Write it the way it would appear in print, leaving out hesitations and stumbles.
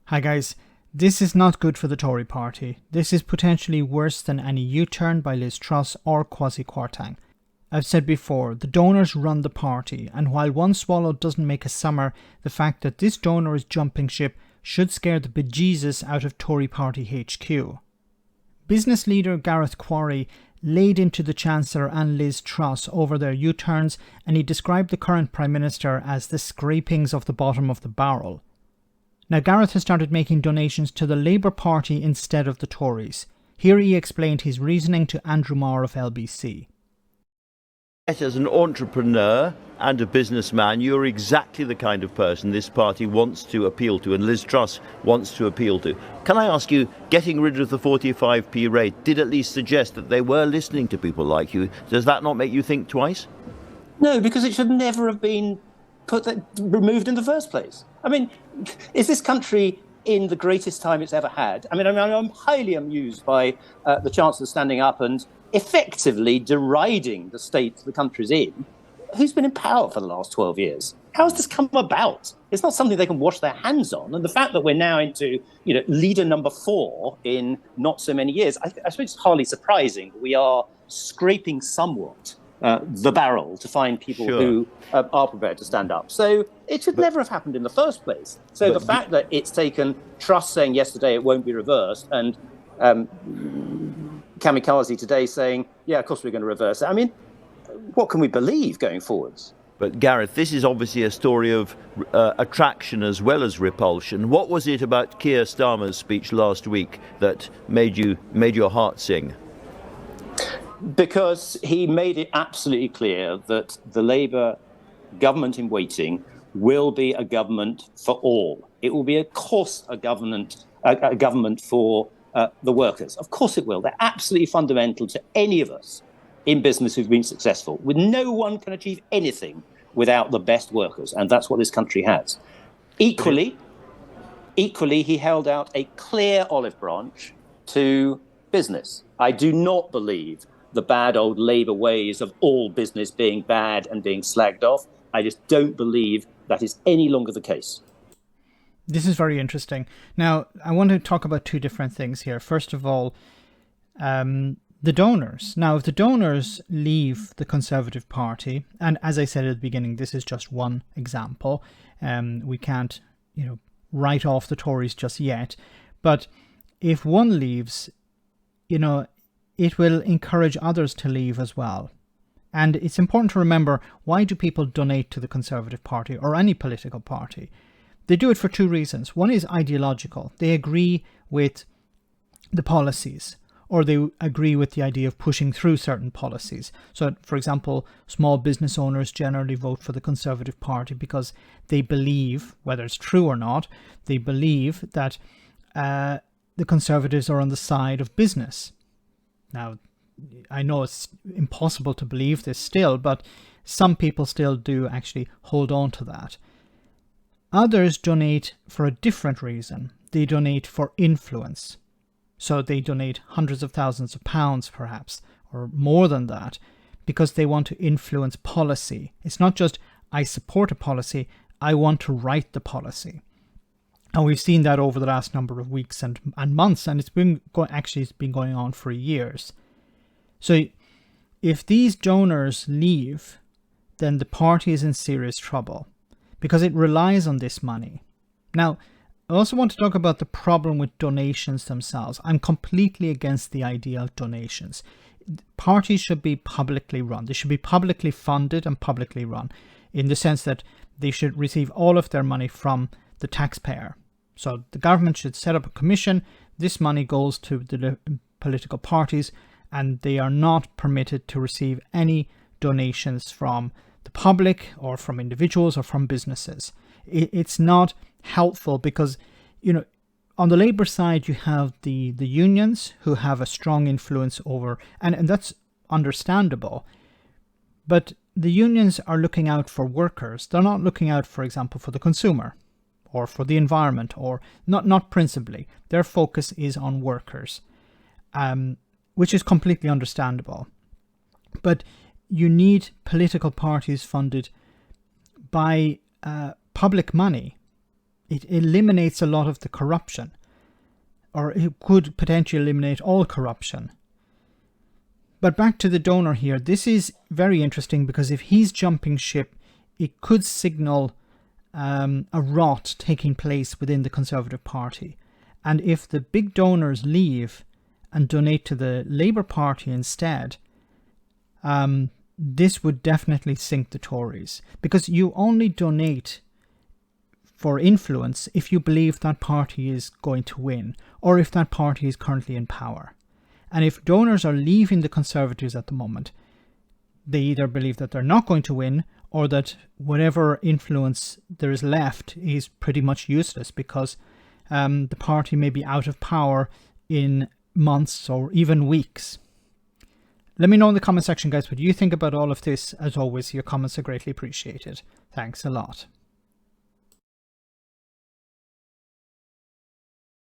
Hi guys, this is not good for the Tory party. This is potentially worse than any U-turn by Liz Truss or Kwasi Kwarteng. I've said before, the donors run the party, and while one swallow doesn't make a summer, the fact that this donor is jumping ship should scare the bejesus out of Tory party HQ. Business leader Gareth Quarry laid into the Chancellor and Liz Truss over their U-turns, and he described the current Prime Minister as the scrapings of the bottom of the barrel. Now, Gareth has started making donations to the Labour Party instead of the Tories. Here he explained his reasoning to Andrew Marr of LBC. As an entrepreneur and a businessman, you're exactly the kind of person this party wants to appeal to, and Liz Truss wants to appeal to. Can I ask you, getting rid of the 45p rate did at least suggest that they were listening to people like you. Does that not make you think twice? No, because it should never have been removed in the first place. I mean, is this country in the greatest time it's ever had? I mean, I'm highly amused by the Chancellor standing up and effectively deriding the state the country's in. Who's been in power for the last 12 years? How has this come about? It's not something they can wash their hands on. And the fact that we're now into, leader number 4 in not so many years, I suppose it's hardly surprising. We are scraping somewhat the barrel to find people who are prepared to stand up. So it should never have happened in the first place. So the fact that it's taken Truss saying yesterday it won't be reversed and Kamikaze today saying, yeah, of course we're going to reverse it. I mean, what can we believe going forwards? But Gareth, this is obviously a story of attraction as well as repulsion. What was it about Keir Starmer's speech last week that made your heart sing? Because he made it absolutely clear that the Labour government in waiting will be a government for all. It will be, of course, a government for the workers. Of course it will. They're absolutely fundamental to any of us in business who've been successful. No one can achieve anything without the best workers, and that's what this country has. Equally, he held out a clear olive branch to business. I do not believe the bad old Labour ways of all business being bad and being slagged off. I just don't believe that is any longer the case. This is very interesting. Now, I want to talk about two different things here. First of all, the donors. Now, if the donors leave the Conservative Party, and as I said at the beginning, this is just one example. We can't, write off the Tories just yet. But if one leaves, it will encourage others to leave as well. And it's important to remember, why do people donate to the Conservative Party or any political party? They do it for two reasons. One is ideological. They agree with the policies, or they agree with the idea of pushing through certain policies. So, for example, small business owners generally vote for the Conservative Party because they believe, whether it's true or not, they believe that the Conservatives are on the side of business. Now, I know it's impossible to believe this still, but some people still do actually hold on to that. Others donate for a different reason. They donate for influence. So they donate hundreds of thousands of pounds, perhaps, or more than that, because they want to influence policy. It's not just, I support a policy, I want to write the policy. And we've seen that over the last number of weeks and months, and it's been going on for years. So if these donors leave, then the party is in serious trouble because it relies on this money. Now, I also want to talk about the problem with donations themselves. I'm completely against the idea of donations. Parties should be publicly run. They should be publicly funded and publicly run in the sense that they should receive all of their money from the taxpayer. So the government should set up a commission. This money goes to the political parties, and they are not permitted to receive any donations from the public or from individuals or from businesses. It's not helpful because, on the Labour side, you have the unions who have a strong influence over, and that's understandable. But the unions are looking out for workers. They're not looking out, for example, for the consumer or for the environment, or not principally. Their focus is on workers, which is completely understandable. But you need political parties funded by public money. it eliminates a lot of the corruption, or it could potentially eliminate all corruption. But back to the donor here, this is very interesting because if he's jumping ship, it could signal a rot taking place within the Conservative Party. And if the big donors leave and donate to the Labour Party instead, this would definitely sink the Tories, because you only donate for influence if you believe that party is going to win, or if that party is currently in power. And if donors are leaving the Conservatives at the moment, they either believe that they're not going to win, or that whatever influence there is left is pretty much useless, because the party may be out of power in months or even weeks. Let me know in the comment section, guys, what you think about all of this. As always, your comments are greatly appreciated. Thanks a lot.